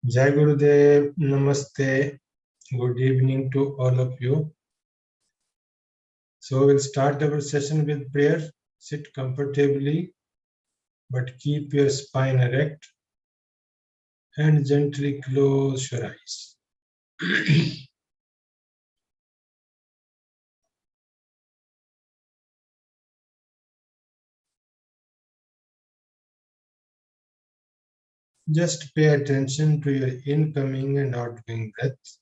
Jai Gurudev, Namaste, good evening to all of you. So we'll start our session with prayer. Sit comfortably, but keep your spine erect and gently close your eyes. Just pay attention to your incoming and outgoing breath.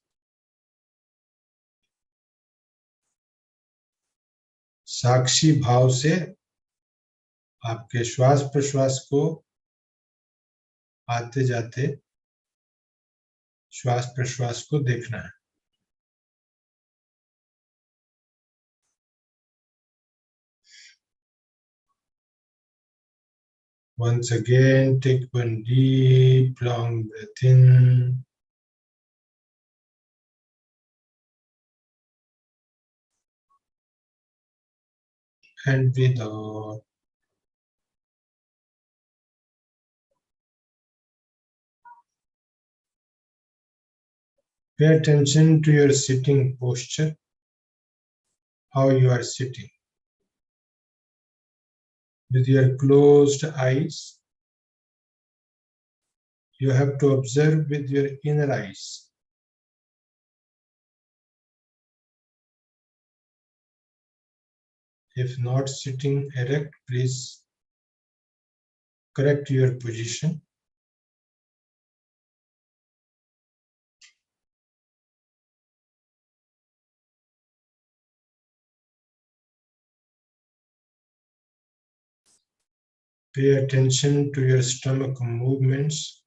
साक्षी भाव से आपके श्वास प्रश्वास को आते जाते श्वास प्रश्वास को देखना है. Once again, take one deep, long breath in. And breathe out. Pay attention to your sitting posture, how you are sitting. With your closed eyes, you have to observe with your inner eyes. If not sitting erect, please correct your position. Pay attention to your stomach movements.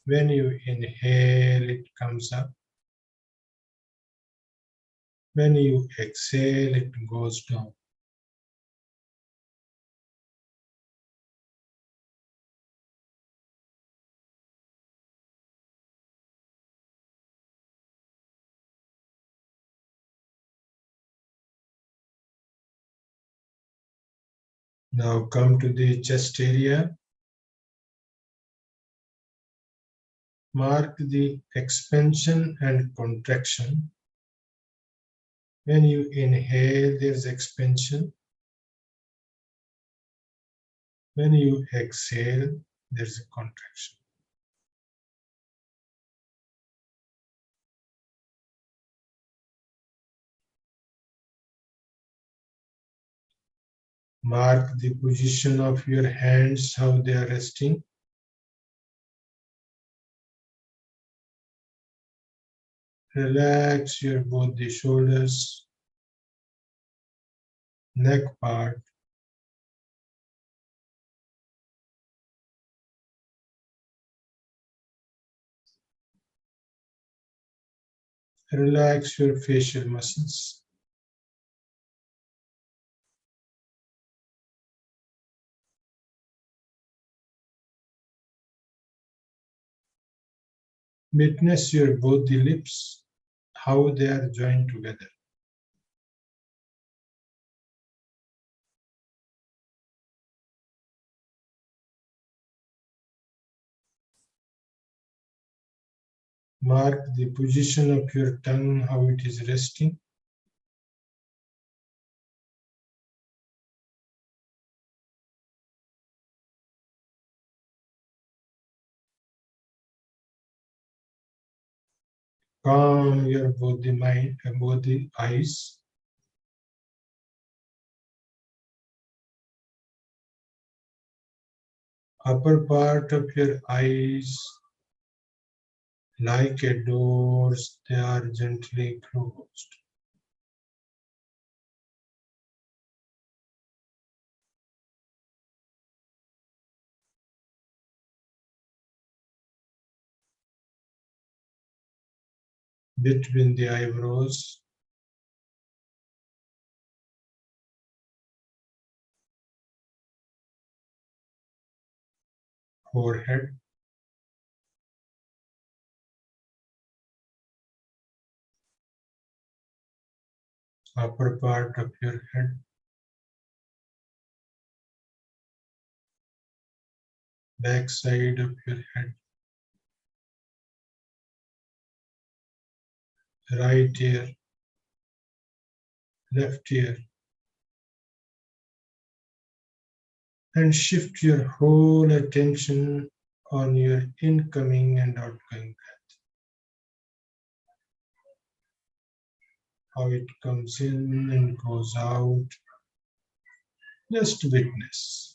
When you inhale, it comes up. When you exhale, it goes down. Now come to the chest area. Mark the expansion and contraction. When you inhale, there's expansion. When you exhale, there's a contraction. Mark the position of your hands, how they are resting. Relax your both the shoulders, neck part. Relax your facial muscles. Witness your both the lips, how they are joined together. Mark the position of your tongue, how it is resting. Calm your both the mind and both the eyes. Upper part of your eyes, like a doors, they are gently closed. Between the eyebrows, forehead, upper part of your head, back side of your head, right ear, left ear, and shift your whole attention on your incoming and outgoing breath. How it comes in and goes out. Just witness.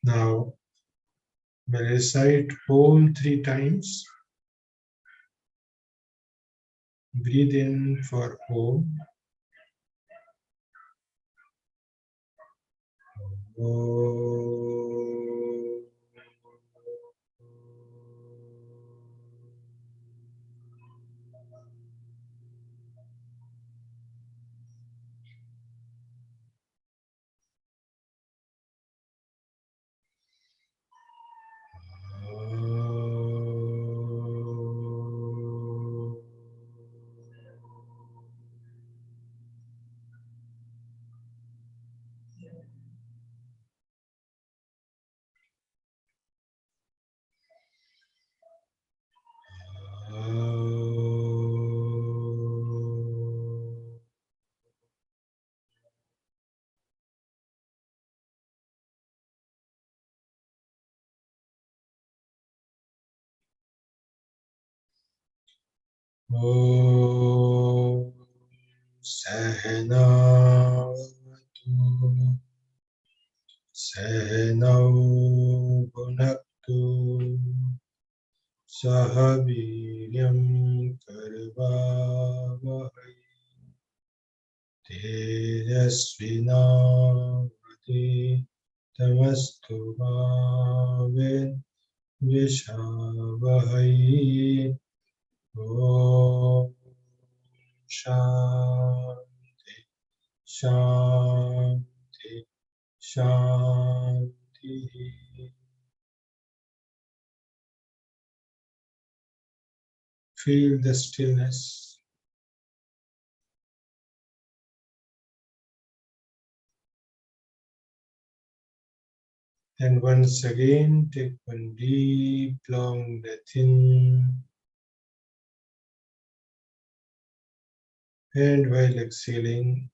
Now, we'll recite Om 3 times. Breathe in for Om. Om. Om Sahana Sahanau Bhunaktu Sahaviryam Karvavahai Tejasvinavati Tamastu Vishavahai. Om Shanti Shanti Shanti. Feel the stillness. And once again, take one deep, long breath in. And while exhaling,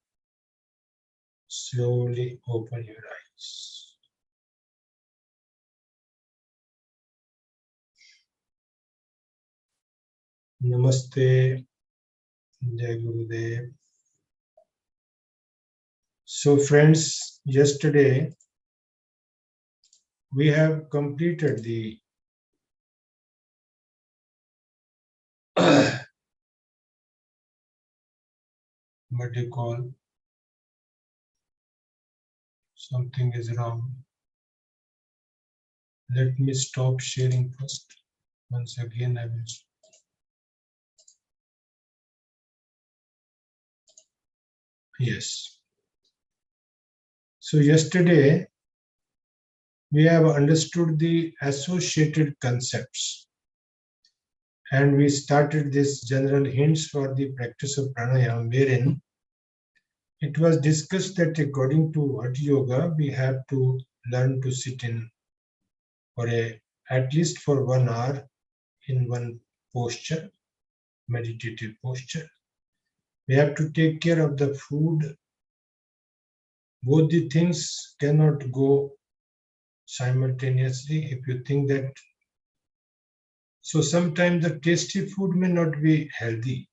slowly open your eyes. Namaste, Jai Gurudev. So friends, yesterday we have completed the what do you call, something is wrong. Let me stop sharing first. Once again, I will. Yes. So yesterday we have understood the associated concepts, and we started this general hints for the practice of pranayama, wherein it was discussed that according to Hatha Yoga, we have to learn to sit in for at least for 1 hour in one posture, meditative posture. We have to take care of the food. Both the things cannot go simultaneously. If you think that, so sometimes the tasty food may not be healthy.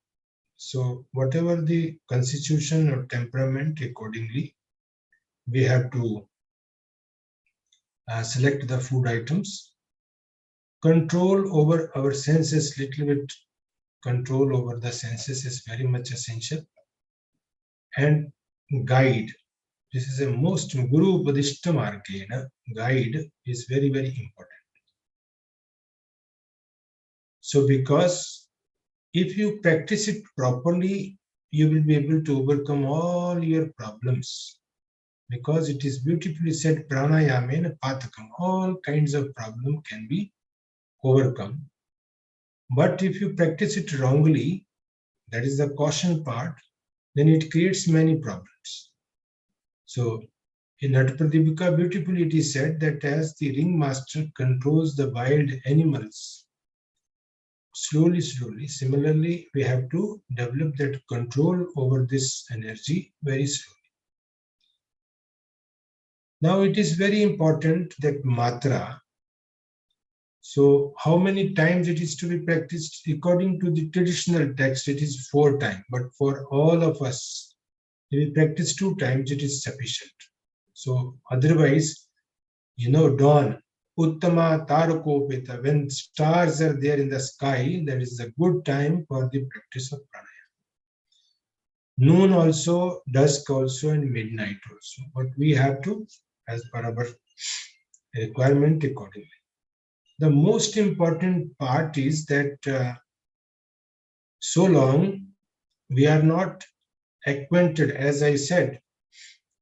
So whatever the constitution or temperament, accordingly, we have to select the food items. Control over our senses, little bit control over the senses is very much essential. And guide. This is a most Guru Upadishta Margena. Guide is very, very important. So because if you practice it properly, you will be able to overcome all your problems, because it is beautifully said, pranayamena patakam, all kinds of problem can be overcome. But if you practice it wrongly, that is the caution part, then it creates many problems. So in Natapradipika, beautifully it is said that as the ringmaster controls the wild animals, slowly, similarly, we have to develop that control over this energy very slowly. Now it is very important that matra. So how many times it is to be practiced? According to the traditional text, it is 4 times. But for all of us, if we practice 2 times, it is sufficient. So otherwise, dawn, Uttama Tarakopita, when stars are there in the sky, that is a good time for the practice of pranayama. Noon also, dusk also, and midnight also. But we have to, as per our requirement, accordingly. The most important part is that so long we are not acquainted, as I said,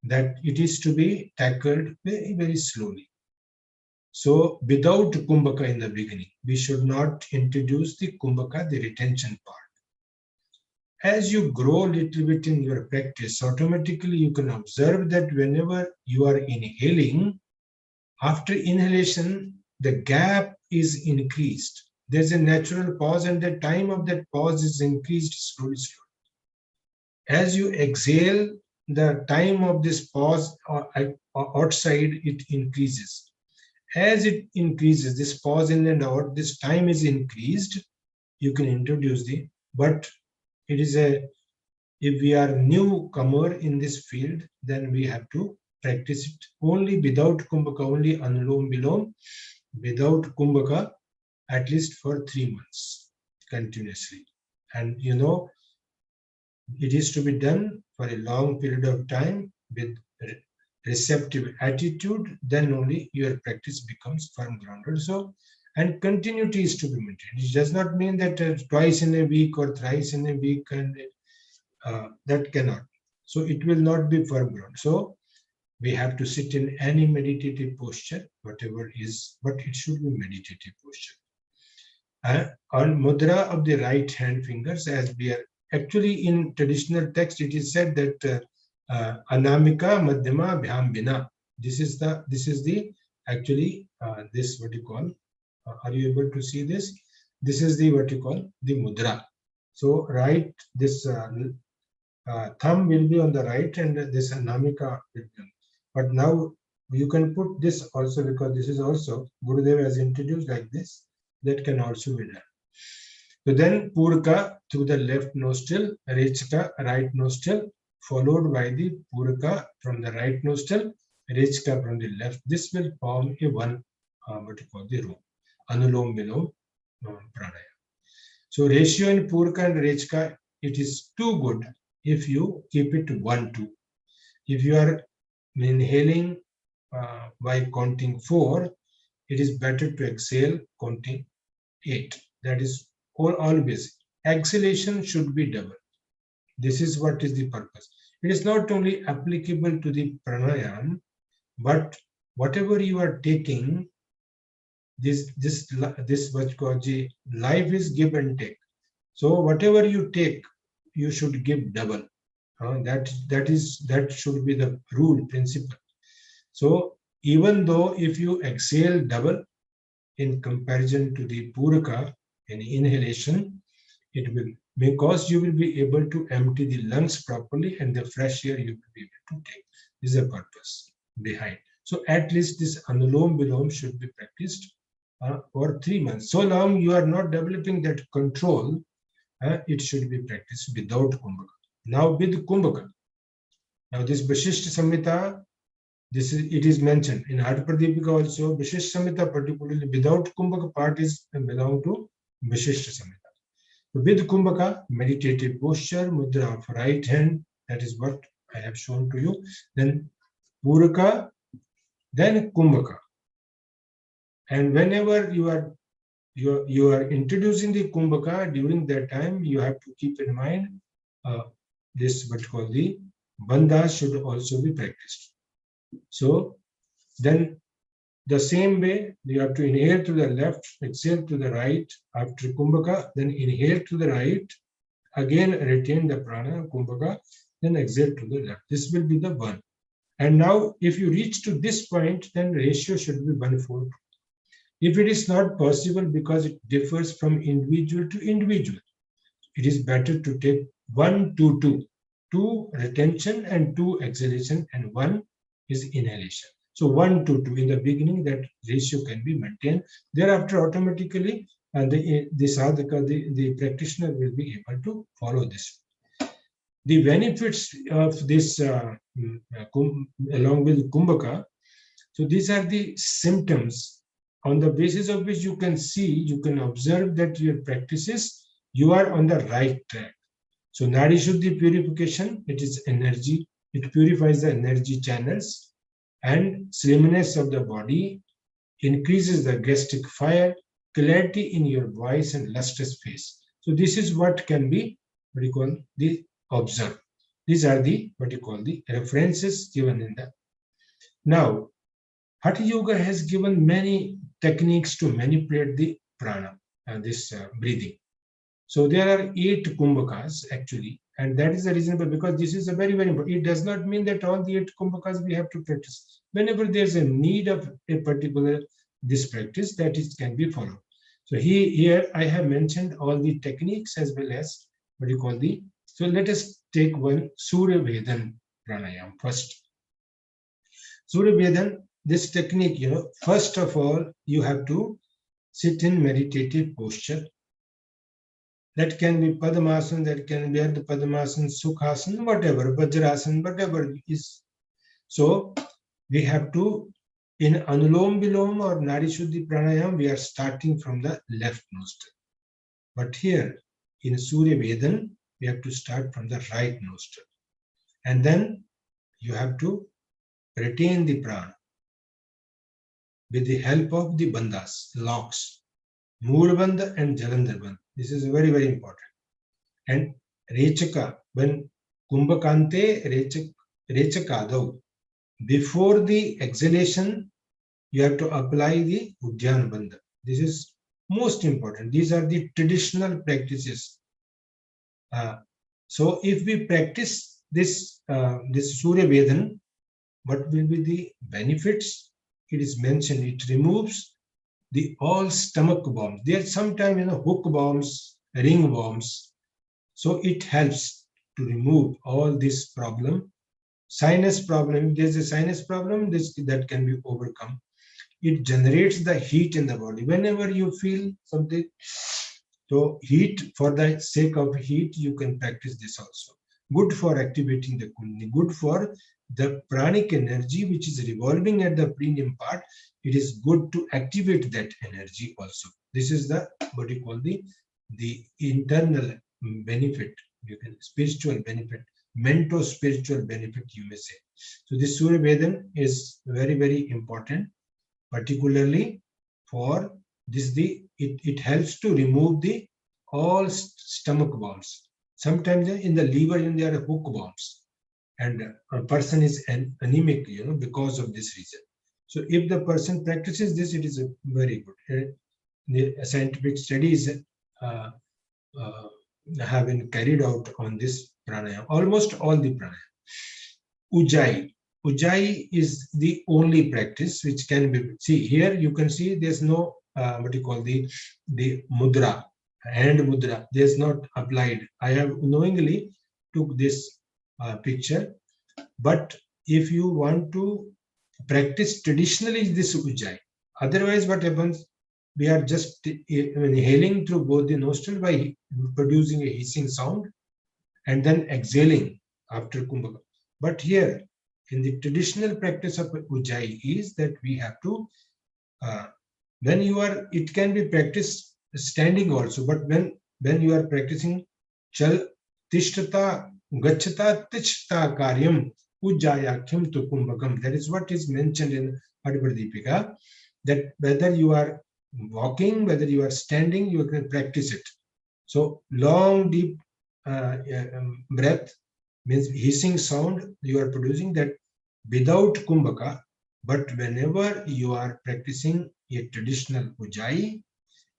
that it is to be tackled very, very slowly. So without kumbhaka in the beginning, we should not introduce the kumbhaka, the retention part. As you grow a little bit in your practice, automatically you can observe that whenever you are inhaling, after inhalation, the gap is increased. There's a natural pause, and the time of that pause is increased slowly. As you exhale, the time of this pause outside, it increases. As it increases, this pause in and out, this time is increased. You can introduce but it is if we are newcomer in this field, then we have to practice it only without kumbhaka, only anulom vilom, without kumbhaka, at least for 3 months continuously. And it is to be done for a long period of time with receptive attitude, then only your practice becomes firm grounded. So, and continuity is to be maintained. It does not mean that twice in a week or thrice in a week, and that cannot. So it will not be firm ground. So we have to sit in any meditative posture, whatever is, but it should be meditative posture. On mudra of the right hand fingers, as we are actually in traditional text, it is said that anamika madhyama bhyam bina. This is the actually this what you call. Are you able to see this? This is the what you call the mudra. So right, this thumb will be on the right, and this anamika will be on. But now you can put this also, because this is also Gurudev has introduced like this. That can also be done. So then Purka through the left nostril, Rechka right nostril, followed by the Purka from the right nostril, Rechka from the left. This will form a one, what you call the room, Anulom Vilom Pranaya. So ratio in Purka and Rechka, it is too good if you keep it 1-2. If you are inhaling by counting 4, it is better to exhale counting 8. That is always. Exhalation should be double. This is what is the purpose. It is not only applicable to the pranayam, but whatever you are taking, this what called life is give and take. So whatever you take, you should give double. That should be the rule principle. So even though if you exhale double in comparison to the puraka in inhalation, it will, because you will be able to empty the lungs properly, and the fresh air you will be able to take. This is the purpose behind. So at least this anulom vilom should be practiced for 3 months. So long you are not developing that control, it should be practiced without kumbhaka. Now with kumbhaka. Now this Vasishtha Samhita, it is mentioned in Adipradipika also. Vasishtha Samhita particularly without kumbhaka part is belong to Vasishtha Samhita. So with kumbhaka, meditative posture, mudra of right hand, that is what I have shown to you. Then puraka, then kumbhaka. And whenever you are introducing the kumbhaka, during that time you have to keep in mind this what called the bandhas should also be practiced. So then the same way you have to inhale to the left, exhale to the right after kumbhaka, then inhale to the right, again retain the prana kumbhaka, then exhale to the left. This will be the one. And now if you reach to this point, then ratio should be 1:4. If it is not possible because it differs from individual to individual, it is better to take 1:2:2, 2 retention and 2 exhalation, and 1 is inhalation. So 1:2:2 in the beginning, that ratio can be maintained. Thereafter, automatically, the sadhaka, the practitioner will be able to follow this. The benefits of this along with kumbhaka. So these are the symptoms on the basis of which you can see, you can observe that your practices, you are on the right track. So Nadi Shuddhi purification, it is energy, it purifies the energy channels, and slimness of the body, increases the gastric fire, clarity in your voice, and lustrous face. So this is what can be what you call the observed. These are the what you call the references given in the. Now, Hatha Yoga has given many techniques to manipulate the prana and this breathing. So there are 8 kumbhakas actually, and that is the reason because this is a very, very important. It does not mean that all the 8 kumbhakas we have to practice. Whenever there's a need of a particular this practice, that is can be followed. So here I have mentioned all the techniques as well as what you call the. So let us take one Surya Vedan pranayam first. Surya Vedan, this technique, first of all, you have to sit in meditative posture. That can be Padmasana, that can be Ardha Padmasana, Sukhasana, whatever, Vajrasana, whatever is. So we have to, in Anulom Vilom or Nadi Shuddhi Pranayam, we are starting from the left nostril. But here, in Surya Vedan, we have to start from the right nostril. And then you have to retain the prana with the help of the bandhas, locks, Moolbandha and Jalandhar Bandha. This is very, very important. And Rechaka, when Kumbhakante Rechakadau, before the exhalation, you have to apply the Uddiyana Bandha. This is most important. These are the traditional practices. So if we practice this Surya Vedan, what will be the benefits? It is mentioned, it removes all stomach bombs. There are sometimes hook bombs, ring bombs. So it helps to remove all this problem. Sinus problem, if there's a sinus problem, that can be overcome. It generates the heat in the body. Whenever you feel something, so heat, for the sake of heat, you can practice this also. Good for activating the Kundalini, good for the pranic energy which is revolving at the perineum part. It is good to activate that energy also. This is the what you call the internal benefit, you can spiritual benefit, mento spiritual benefit, you may say. So this Surya Vedan is very, very important, particularly for this. It helps to remove all stomach bombs. Sometimes in the liver, there are hook bombs, and a person is anemic, because of this reason. So if the person practices this, it is very good. The scientific studies have been carried out on this pranayama, almost all the pranayama. Ujjayi. Ujjayi is the only practice which can be, see here you can see there's no what you call the mudra, hand mudra, there's not applied. I have knowingly took this picture, but if you want to practice traditionally this Ujjayi, otherwise what happens, we are just inhaling through both the nostril by producing a hissing sound and then exhaling after Kumbhaka. But here, in the traditional practice of Ujjayi is that we have to, when you are, it can be practiced standing also, but when you are practicing Chal Tishtata Gachata Tishtata Karyam Ujjayakyam tu Kumbhakam, that is what is mentioned in Adipradipika, that whether you are walking, whether you are standing, you can practice it. So long, deep breath, means hissing sound you are producing, that without kumbhaka. But whenever you are practicing a traditional ujjayi,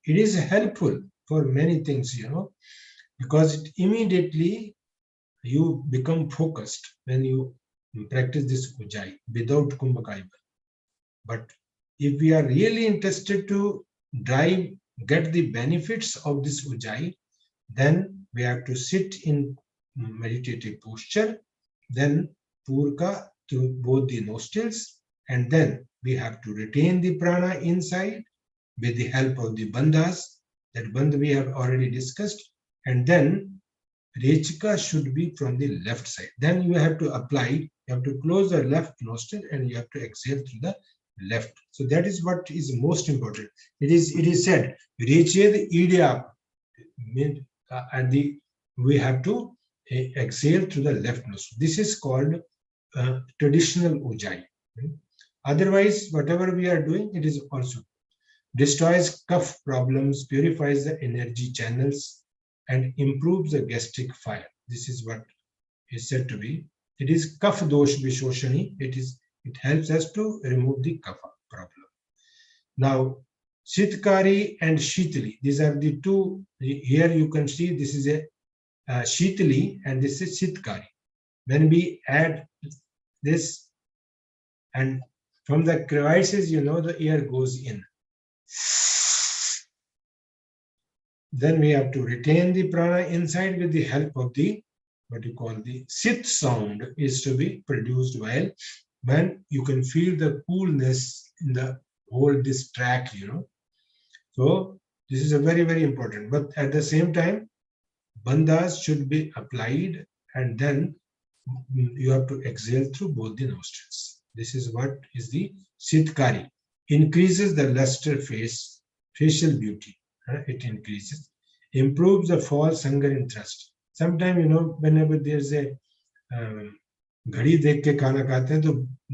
it is helpful for many things, because it immediately you become focused when you practice this ujjayi without kumbhaka. But if we are really interested to get the benefits of this ujjayi, then we have to sit in meditative posture, then purka through both the nostrils, and then we have to retain the prana inside with the help of the bandhas. That bandha we have already discussed, and then rechika should be from the left side. Then you have to apply, you have to close the left nostril and you have to exhale through the left. So that is what is most important. It is said, Reched idya, and we have to exhale through the left nostril. This is called traditional ujjayi. Otherwise, whatever we are doing, it is also destroys cough problems, purifies the energy channels, and improves the gastric fire. This is what is said to be. It is kapha dosh vishoshani. It helps us to remove the kapha problem. Now, Sitkari and Shitali, these are the two. Here you can see this is a Shitali and this is Sitkari. When we add this, and from the crevices, the air goes in. Then we have to retain the prana inside with the help of the, what you call the sit sound is to be produced while when you can feel the coolness in the whole this track, So this is a very, very important. But at the same time, bandhas should be applied and then you have to exhale through both the nostrils. This is what is the Sitkari. Increases the luster facial beauty. It increases. Improves the false hunger and thirst. Sometimes, whenever there's a घड़ी देख के खाना खाते हैं तो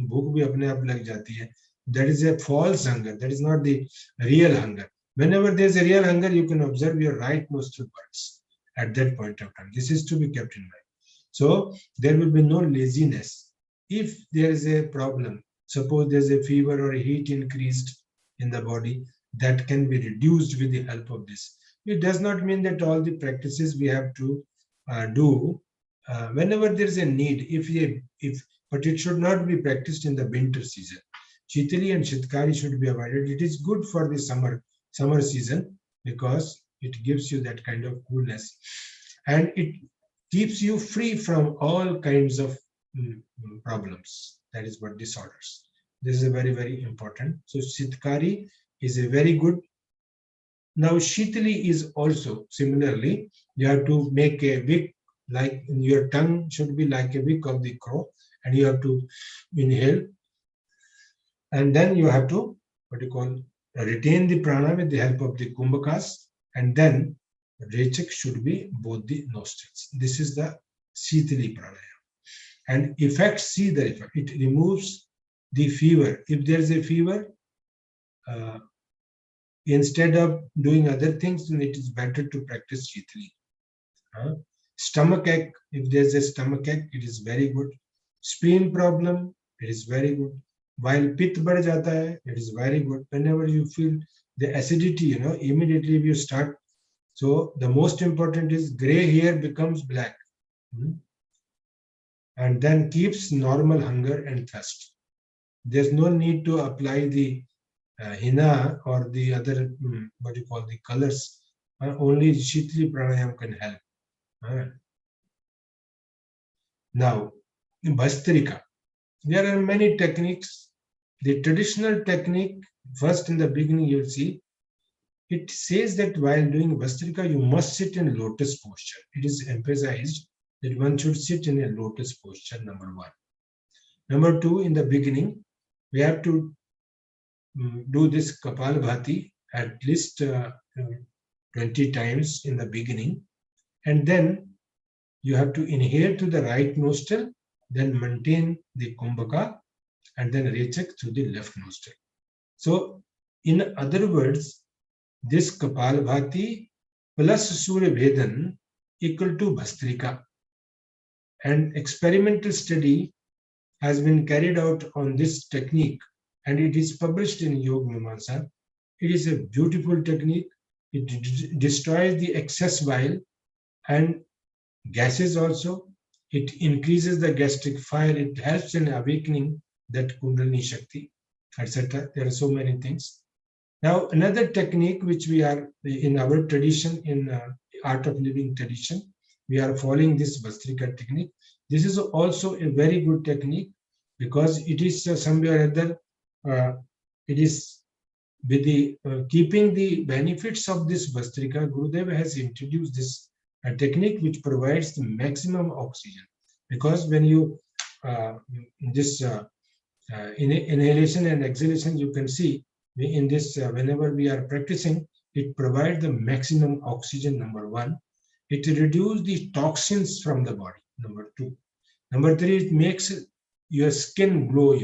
भूख भी अपने आप लग जाती है. That is a false hunger. That is not the real hunger. Whenever there's a real hunger, you can observe your right nostril burns at that point of time. This is to be kept in mind. So there will be no laziness. If there is a problem, suppose there's a fever or a heat increased in the body, that can be reduced with the help of this. It does not mean that all the practices we have to do whenever there is a need, but it should not be practiced in the winter season. Chitali and Shitkari should be avoided. It is good for the summer season because it gives you that kind of coolness and it keeps you free from all kinds of problems. That is what disorders. This is a very, very important. So Shitkari is a very good. Now Shitali is also similarly, you have to make a wick, like your tongue should be like a wick of the crow, and you have to inhale, and then you have to retain the prana with the help of the kumbhakas, and then rechak should be both the nostrils. This is the Shitali pranayama. And effects, see the effect. It removes the fever. If there is a fever, instead of doing other things, then it is better to practice Shitali. Stomach ache, if there's a stomach ache, it is very good. Spleen problem, it is very good. While pith बढ़ जाता है, it is very good. Whenever you feel the acidity, immediately you start. So the most important is gray hair becomes black, and then keeps normal hunger and thirst. There's no need to apply the henna or the other the colors. Only Shitali pranayam can help. Now, in Bhastrika, there are many techniques. The traditional technique, first in the beginning, you'll see, it says that while doing Bhastrika, you must sit in lotus posture. It is emphasized that one should sit in a lotus posture, number one. Number two, in the beginning, we have to do this Kapalbhati at least 20 times in the beginning. And then you have to inhale to the right nostril, then maintain the kumbhaka, and then rechak through the left nostril. So, in other words, this Kapalbhati plus Surya Bhedan equal to Bhastrika. and experimental study has been carried out on this technique, and it is published in Yoga Mimamsa. It is a beautiful technique. It destroys the excess bile and gases also. It increases the gastric fire. It helps in awakening that Kundalini Shakti, etc. There are so many things. Now, another technique which we are in our tradition, in art of living tradition, we are following this Vastrika technique. This is also a very good technique because it is somewhere or other, it is with the keeping the benefits of this Vastrika. Gurudev has introduced this technique which provides the maximum oxygen, because when you this inhalation and exhalation, you can see in this whenever we are practicing, it provides the maximum oxygen, number one. It reduces the toxins from the body, number two. Number three, it makes your skin glow,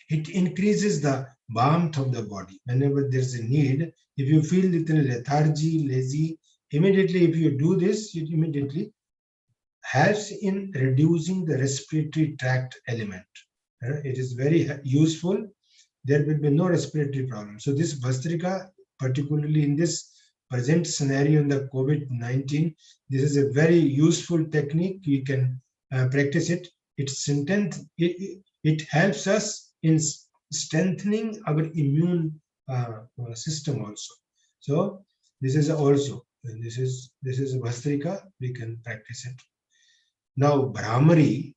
It increases the warmth of the body. Whenever there's a need, if you feel little lethargy, lazy, immediately if you do this, it immediately helps in reducing the respiratory tract element. It is very useful. There will be no respiratory problem. So this Vastrika, particularly in this present scenario in the COVID-19, this is a very useful technique. You can practice it. It helps us in strengthening our immune system also. So this is also, this is Vastrika. We can practice it. Now Brahmari,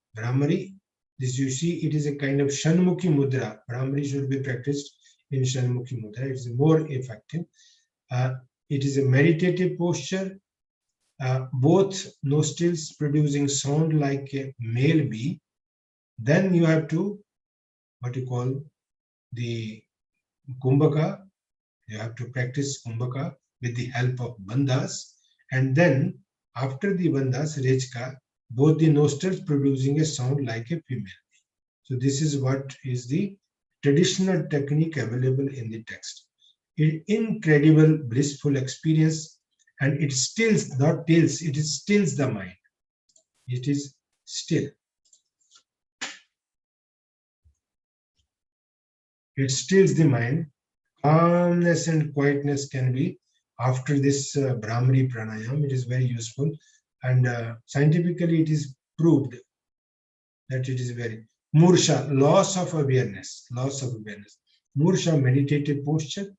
this you see, it is a kind of Shanmukhi Mudra. Brahmari should be practiced in Shanmukhi Mudra. It is more effective. It is a meditative posture. Both nostrils producing sound like a male bee. Then you have to, what you call the Kumbhaka. You have to practice Kumbhaka with the help of bandhas. And then after the bandhas, Rechka, both the nostrils producing a sound like a female. So this is what is the traditional technique available in the text. An incredible blissful experience, and it stills, not tills, it stills the mind. It is still. It stills the mind. Calmness and quietness can be after this Brahmari pranayam. It is very useful, and scientifically it is proved that it is very Mursha, loss of awareness. Mursha, meditative posture.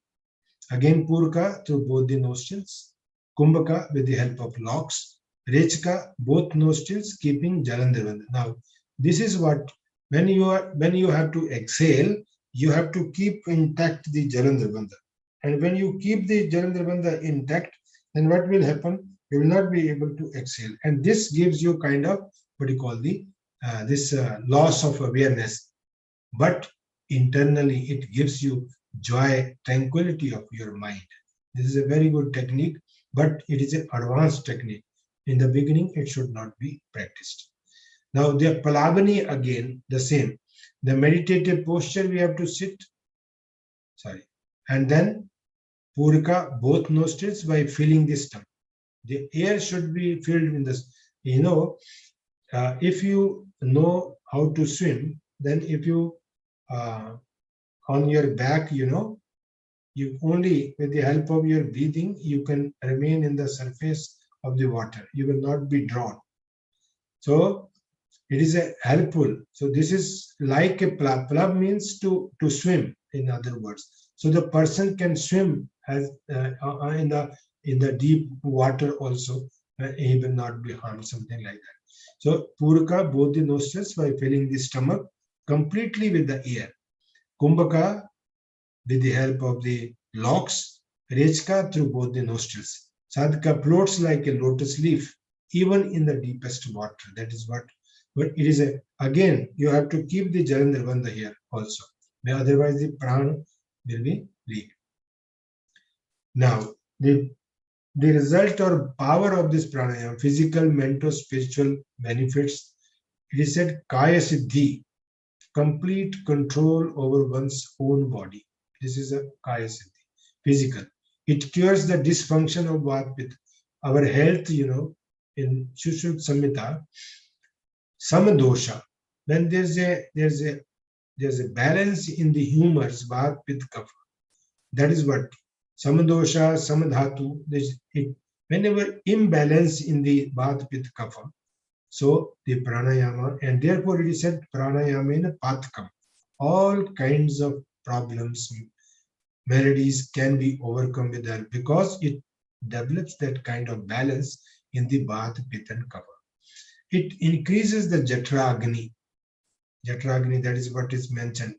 Again Purka through both the nostrils. Kumbhaka with the help of locks. Rechka, both nostrils keeping Jalandhar. Now this is what, when you have to exhale, you have to keep intact the Jalandhar Bandha. And when you keep the Jalandhar Bandha intact, then what will happen? You will not be able to exhale. And this gives you kind of what you call the loss of awareness. But internally, it gives you joy, tranquility of your mind. This is a very good technique, but it is an advanced technique. In the beginning, it should not be practiced. Now, the Palavani, again, the same. The meditative posture, we have to sit, and then Purika, both nostrils by filling the stomach. The air should be filled in this. If you know how to swim, then if you on your back, you only with the help of your breathing, you can remain in the surface of the water. You will not be drawn. So it is helpful. So this is like a plav. Plav means to swim, in other words. So the person can swim as in the deep water also. He will not be harmed, something like that. So Puraka, both the nostrils by filling the stomach completely with the air. Kumbhaka with the help of the locks. Rechka through both the nostrils. Sadhaka floats like a lotus leaf, even in the deepest water. That is what. But it is again, you have to keep the Jalandhar Bandha here also. Otherwise, the prana will be weak. Now, the result or power of this pranayama, physical, mental, spiritual benefits, it is said Kaya Siddhi, complete control over one's own body. This is a Kaya Siddhi, physical. It cures the dysfunction of Vata. Our health, in Sushruta Samhita, Samadosha. When there's a balance in the humors, Vata, Pitta, Kapha. That is what Samadosha, Samadhatu. Whenever imbalance in the Vata, Pitta, Kapha, so the pranayama, and therefore it is said pranayamena pathakam. All kinds of problems, maladies can be overcome with that because it develops that kind of balance in the Vata, Pitta, and Kapha. It increases the Jatragni. Jatragni, that is what is mentioned.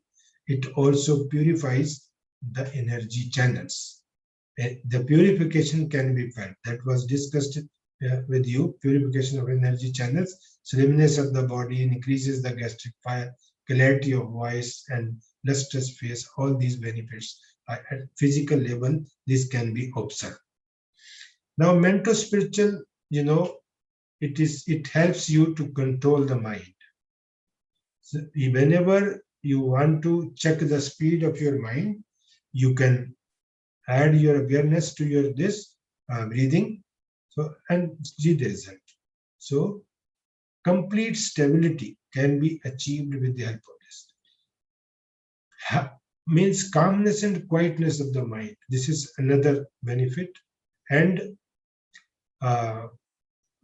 It also purifies the energy channels. The purification can be felt. That was discussed with you. Purification of energy channels, slimness of the body, increases the gastric fire, clarity of voice, and lustrous face. All these benefits at physical level, this can be observed. Now, mental spiritual, it helps you to control the mind. So whenever you want to check the speed of your mind, you can add your awareness to your breathing, so and see the result. So complete stability can be achieved with the help of this. Means calmness and quietness of the mind. This is another benefit. And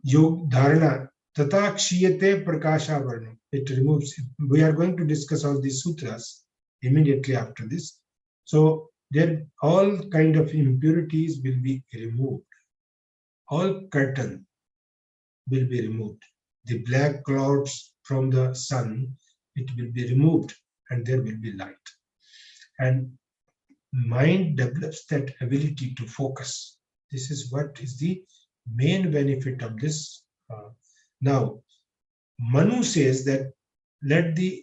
Yog Dharana Tata Kshiyate Prakasha Varnam. It removes. We are going to discuss all these sutras immediately after this. So there all kind of impurities will be removed. All curtain will be removed. The black clouds from the sun, it will be removed and there will be light. And mind develops that ability to focus. This is what is the main benefit of this. Now, Manu says that let the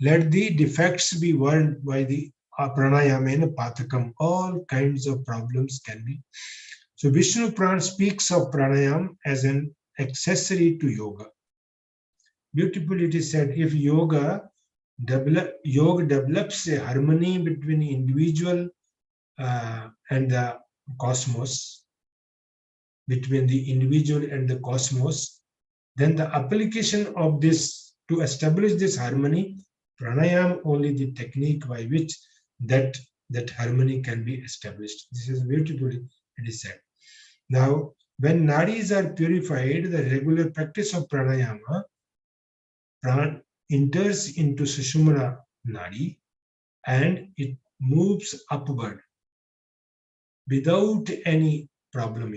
defects be warned by the pranayamena pathakam. All kinds of problems can be. So Vishnu Puran speaks of pranayam as an accessory to yoga. Beautifully it is said, if yoga develops a harmony between individual and the cosmos, between the individual and the cosmos, then the application of this to establish this harmony, pranayam only the technique by which that harmony can be established. This is beautifully it is said. Now, when nadis are purified, the regular practice of pranayama, pran enters into Sushumna nadi and it moves upward without any problem,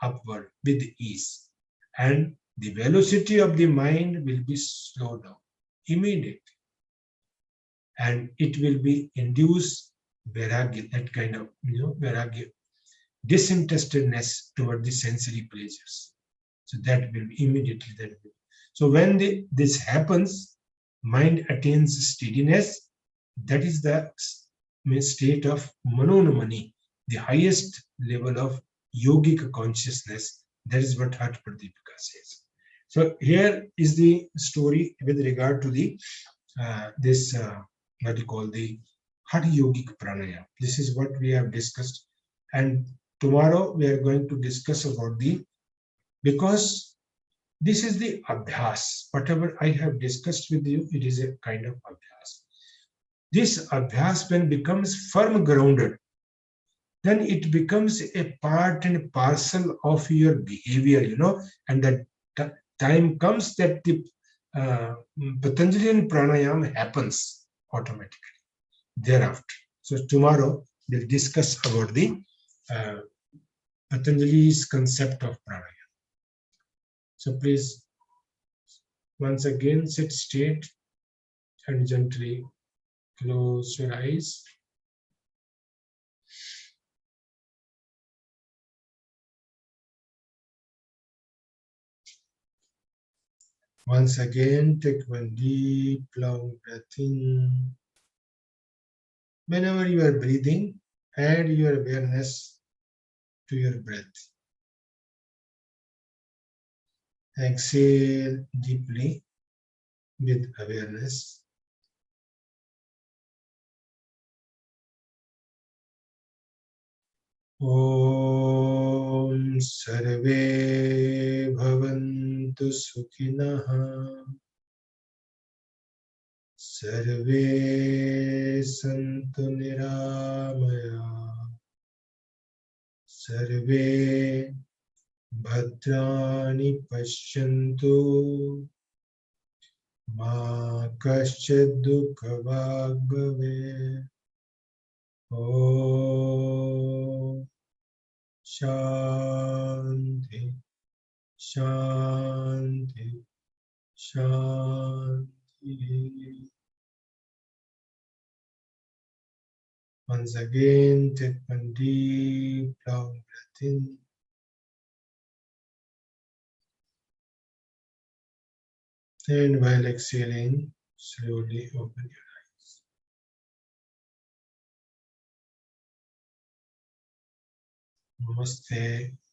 upward with ease. And the velocity of the mind will be slowed down immediately. And it will be induced vairagya, that kind of, vairagya, disinterestedness toward the sensory pleasures. So that will be immediately that will. So when this happens, mind attains steadiness. That is the state of manonamani, the highest level of yogic consciousness. That is what Hat Pradipika says. So here is the story with regard to the what you call the Hatha Yogic Pranayama. This is what we have discussed. And tomorrow we are going to discuss about because this is the abhyas. Whatever I have discussed with you, it is a kind of abhyas. This abhyas, when becomes firm grounded, then it becomes a part and parcel of your behavior, and that time comes that the Patanjalian pranayama happens automatically thereafter. So tomorrow we'll discuss about the Patanjali's concept of pranayama. So please, once again, sit straight and gently close your eyes. Once again, take one deep, long breath in. Whenever you are breathing, add your awareness to your breath. Exhale deeply with awareness. Om Sarve Bhavantu Sukhinaha. Sarve Santu Niramaya. Sarve Bhadrani Pashyantu. Ma Kaschid Dukhavag Bhave. Om Shanti Shanti Shanti. Once again, take one deep, long breath in. And while exhaling, slowly open your eyes. Namaste.